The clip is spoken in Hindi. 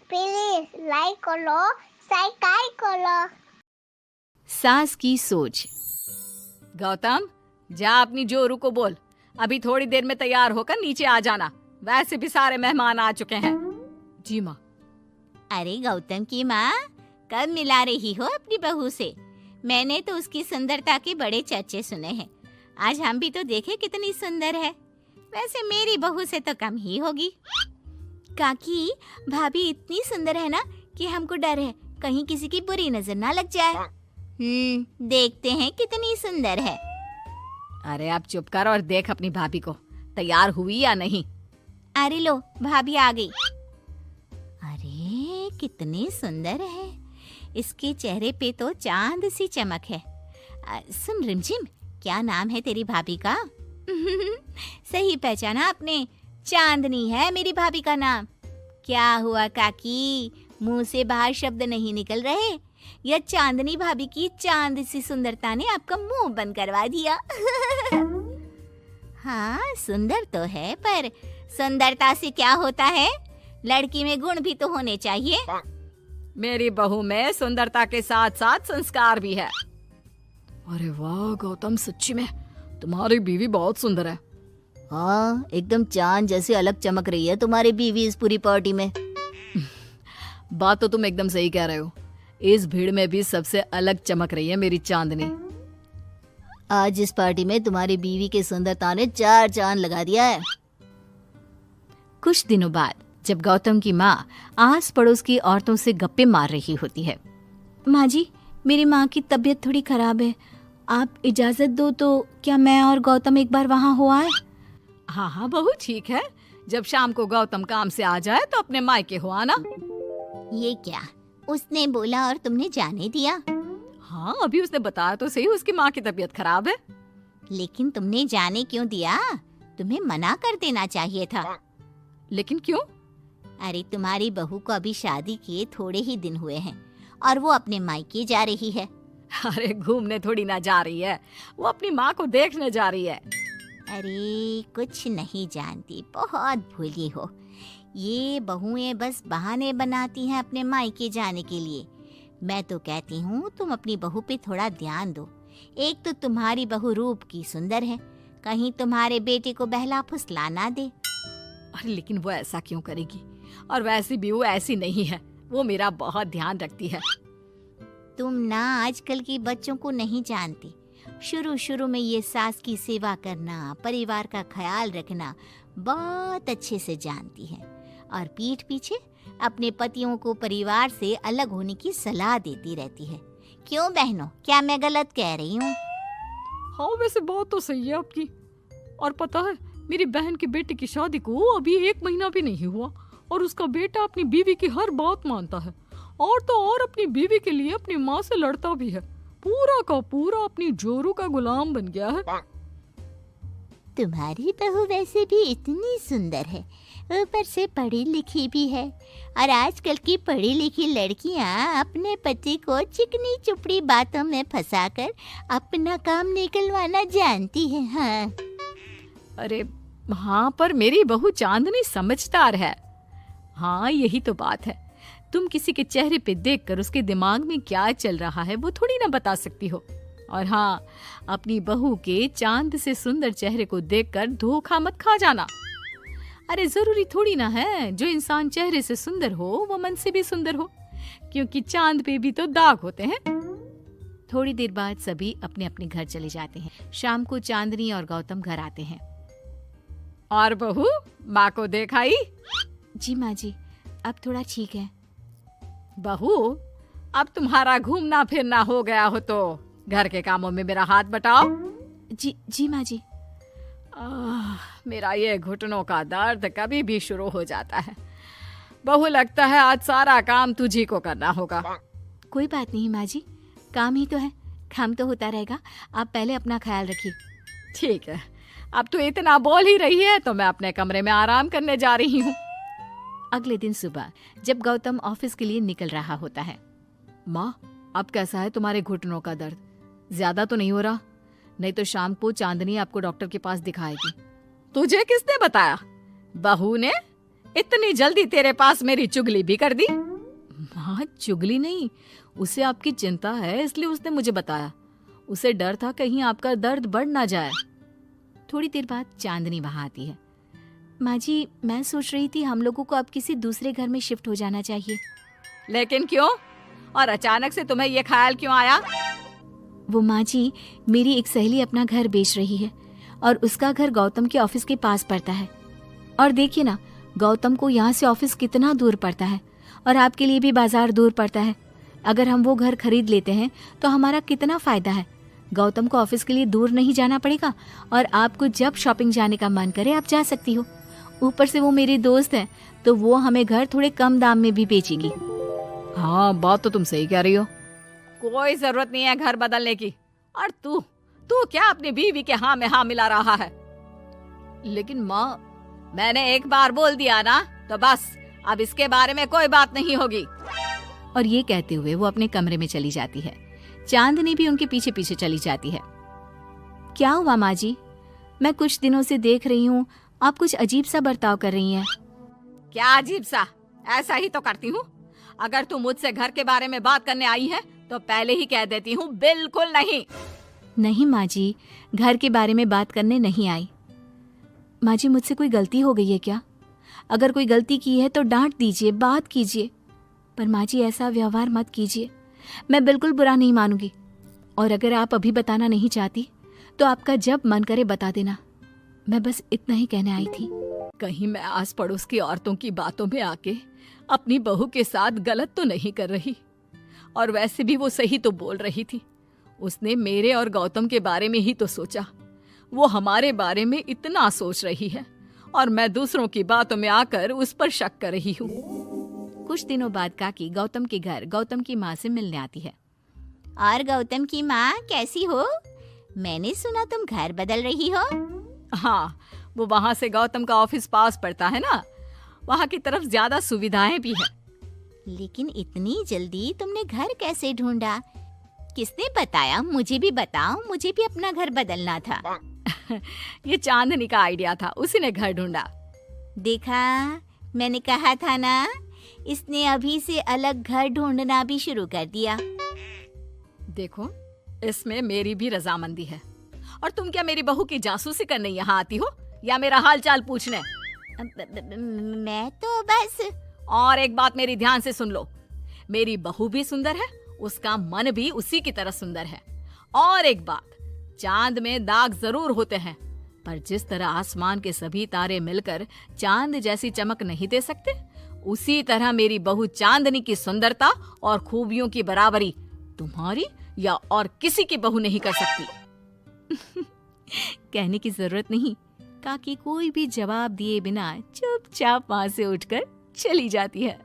प्लीज लाइक करो, सब्सक्राइब करो। सास की सोच। गौतम, जा अपनी जोरू को बोल, अभी थोड़ी देर में तैयार होकर नीचे आ जाना। वैसे भी सारे मेहमान आ चुके हैं। जी माँ। अरे गौतम की माँ, कब मिला रही हो अपनी बहू से? मैंने तो उसकी सुंदरता के बड़े चर्चे सुने हैं। आज हम भी तो देखे कितनी सुंदर है। वैसे मेरी बहू से तो कम ही होगी। काकी, भाभी इतनी सुंदर है ना कि हमको डर है कहीं किसी की बुरी नजर ना लग जाए। देखते हैं कितनी सुंदर है। अरे आप चुप कर और देख अपनी भाभी को, तैयार हुई या नहीं। अरे लो, भाभी आ गई। अरे कितनी सुंदर है, इसके चेहरे पे तो चांद सी चमक है। सुन रिमझिम, क्या नाम है तेरी भाभी का? सही पहचाना आपने, चांदनी है मेरी भाभी का नाम। क्या हुआ काकी, मुंह से बाहर शब्द नहीं निकल रहे? या चांदनी भाभी की चांद सी सुंदरता ने आपका मुंह बंद करवा दिया? हाँ, सुंदर तो है, पर सुंदरता से क्या होता है? लड़की में गुण भी तो होने चाहिए। मेरी बहू में सुंदरता के साथ साथ संस्कार भी है। अरे वाह गौतम, सच्ची में तुम्हारी बीवी बहुत सुंदर है। हाँ, एकदम चांद जैसी अलग चमक रही है तुम्हारी बीवी इस पूरी पार्टी में। बात तो तुम एकदम सही कह रहे हो। इस भीड़ में भी सबसे अलग चमक रही है मेरी चांदनी। आज इस पार्टी में तुम्हारी बीवी की सुंदरता ने 4 चांद लगा दिया है। कुछ दिनों बाद जब गौतम की माँ आस पड़ोस की औरतों से गप्पे मार रही होती है। माँ जी, मेरी माँ की तबीयत थोड़ी खराब है, आप इजाजत दो तो क्या मैं और गौतम एक बार वहाँ हो आए? हाँ हाँ बहू, ठीक है। जब शाम को गौतम काम से आ जाए तो अपने मायके हो आना। ये क्या, उसने बोला और तुमने जाने दिया? हाँ, अभी उसने बताया तो सही, उसकी माँ की तबीयत खराब है। लेकिन तुमने जाने क्यों दिया? तुम्हें मना कर देना चाहिए था। लेकिन क्यों? अरे तुम्हारी बहू को अभी शादी किए थोड़े ही दिन हुए हैं और वो अपने मायके जा रही है। अरे घूमने थोड़ी ना जा रही है, वो अपनी माँ को देखने जा रही है। अरे कुछ नहीं जानती, बहुत भोली हो। ये बहुएं बस बहाने बनाती हैं अपने मायके जाने के लिए। मैं तो कहती हूँ तुम अपनी बहू पे थोड़ा ध्यान दो। एक तो तुम्हारी बहू रूप की सुंदर है, कहीं तुम्हारे बेटे को बहला फुसला ना दे। अरे लेकिन वो ऐसा क्यों करेगी? और वैसे भी वो ऐसी नहीं है, वो मेरा बहुत ध्यान रखती है। तुम ना आजकल के बच्चों को नहीं जानती। शुरू शुरू में ये सास की सेवा करना, परिवार का ख्याल रखना बहुत अच्छे से जानती है और पीठ पीछे अपने पतियों को परिवार से अलग होने की सलाह देती रहती है। क्यों बहनों, क्या मैं गलत कह रही हूँ? हाँ वैसे बात तो सही है आपकी। और पता है, मेरी बहन के बेटे की शादी को अभी 1 महीना भी नहीं हुआ और उसका बेटा अपनी बीवी की हर बात मानता है। और तो और अपनी बीवी के लिए अपनी माँ से लड़ता भी है। पूरा का पूरा अपनी जोरू का गुलाम बन गया है। तुम्हारी बहू वैसे भी इतनी सुंदर है, ऊपर से पढ़ी लिखी भी है। और आजकल की पढ़ी लिखी लड़कियां अपने पति को चिकनी चुपड़ी बातों में फंसाकर अपना काम निकलवाना जानती है। हाँ। अरे हाँ, पर मेरी बहू चांदनी समझदार है। हाँ यही तो बात है। तुम किसी के चेहरे पे देखकर उसके दिमाग में क्या चल रहा है वो थोड़ी ना बता सकती हो। और हाँ, अपनी बहू के चांद से सुंदर चेहरे को देखकर धोखा मत खा जाना। अरे जरूरी थोड़ी ना है जो इंसान चेहरे से सुंदर हो वो मन से भी सुंदर हो, क्योंकि चांद पे भी तो दाग होते हैं। थोड़ी देर बाद सभी अपने अपने घर चले जाते हैं। शाम को चांदनी और गौतम घर आते हैं। और बहू, माँ को देखाई? जी माँ जी, अब थोड़ा ठीक है। बहू, अब तुम्हारा घूमना फिरना हो गया हो तो घर के कामों में मेरा हाथ बटाओ। जी माँ जी। मेरा ये घुटनों का दर्द कभी भी शुरू हो जाता है। बहू, लगता है आज सारा काम तुझी को करना होगा। कोई बात नहीं माँ जी, काम ही तो है, काम तो होता रहेगा। आप पहले अपना ख्याल रखिए। ठीक है, अब तो इतना बोल ही रही है तो मैं अपने कमरे में आराम करने जा रही हूँ। अगले दिन सुबह जब गौतम ऑफिस के लिए निकल रहा होता है। माँ, अब कैसा है तुम्हारे घुटनों का दर्द? ज्यादा तो नहीं हो रहा? नहीं तो शाम को चांदनी आपको डॉक्टर के पास दिखाएगी। तुझे किसने बताया? बहू ने? इतनी जल्दी तेरे पास मेरी चुगली भी कर दी? माँ, चुगली नहीं, उसे आपकी चिंता है इसलिए उसने मुझे बताया। उसे डर था कहीं आपका दर्द बढ़ ना जाए। थोड़ी देर बाद चांदनी वहां आती है। माँ जी, मैं सोच रही थी हम लोगों को अब किसी दूसरे घर में शिफ्ट हो जाना चाहिए। लेकिन क्यों? और अचानक से तुम्हें ये ख्याल क्यों आया? वो माँ जी, मेरी एक सहेली अपना घर बेच रही है और उसका घर गौतम के ऑफिस के पास पड़ता है। और देखिए ना, गौतम को यहाँ से ऑफिस कितना दूर पड़ता है और आपके लिए भी बाजार दूर पड़ता है। अगर हम वो घर खरीद लेते हैं तो हमारा कितना फायदा है। गौतम को ऑफिस के लिए दूर नहीं जाना पड़ेगा और आपको जब शॉपिंग जाने का मन करे आप जा सकती हो। ऊपर से वो मेरी दोस्त है तो वो हमें घर थोड़े कम दाम में भी बेचेगी। हाँ, बात तो तुम सही कह रही हो। कोई जरूरत नहीं है घर बदलने की। और तू क्या अपनी बीवी के हाँ में हाँ मिला रहा है? लेकिन माँ, मैंने एक बार बोल दिया ना, तो बस अब इसके बारे में कोई बात नहीं होगी। और ये कहते हुए वो अपने कमरे में चली जाती है। चांदनी भी उनके पीछे पीछे चली जाती है। क्या हुआ माँ जी? मैं कुछ दिनों से देख रही हूँ आप कुछ अजीब सा बर्ताव कर रही हैं। क्या अजीब सा? ऐसा ही तो करती हूँ। अगर तू मुझसे घर के बारे में बात करने आई है तो पहले ही कह देती हूँ, बिल्कुल नहीं। नहीं माँ जी, घर के बारे में बात करने नहीं आई। माँ जी, मुझसे कोई गलती हो गई है क्या? अगर कोई गलती की है तो डांट दीजिए, बात कीजिए। पर माँ जी, ऐसा व्यवहार मत कीजिए। मैं बिल्कुल बुरा नहीं मानूंगी। और अगर आप अभी बताना नहीं चाहती तो आपका जब मन करे बता देना। मैं बस इतना ही कहने आई थी। कहीं मैं आस पड़ोस की औरतों की बातों में आके अपनी बहू के साथ गलत तो नहीं कर रही? और वैसे भी वो सही तो बोल रही थी। उसने मेरे और गौतम के बारे में ही तो सोचा। वो हमारे बारे में इतना सोच रही है और मैं दूसरों की बातों में आकर उस पर शक कर रही हूँ। कुछ दिनों बाद काकी गौतम के घर गौतम की माँ से मिलने आती है। और गौतम की माँ, कैसी हो? मैंने सुना तुम घर बदल रही हो। हाँ, वो वहाँ से गौतम का ऑफिस पास पड़ता है ना, वहाँ की तरफ ज्यादा सुविधाएं भी है। लेकिन इतनी जल्दी तुमने घर कैसे ढूंढा? किसने बताया? मुझे भी बताओ, मुझे भी अपना घर बदलना था। ये चांदनी का आइडिया था, उसी ने घर ढूंढा। देखा, मैंने कहा था ना, इसने अभी से अलग घर ढूंढना भी शुरू कर दिया। देखो, इसमें मेरी भी रजामंदी है। और तुम क्या मेरी बहू की जासूसी करने यहाँ आती हो या मेरा हाल चाल पूछने? मैं तो बस। और एक बात मेरी ध्यान से सुन लो, मेरी बहू भी सुंदर है, उसका मन भी उसी की तरह सुंदर है। और एक बात, चांद में दाग जरूर होते हैं, पर जिस तरह आसमान के सभी तारे मिलकर चांद जैसी चमक नहीं दे सकते, उसी तरह मेरी बहू चांदनी की सुंदरता और खूबियों की बराबरी तुम्हारी या और किसी की बहू नहीं कर सकती। कहने की जरूरत नहीं। काकी कोई भी जवाब दिए बिना चुपचाप वहां से उठकर चली जाती है।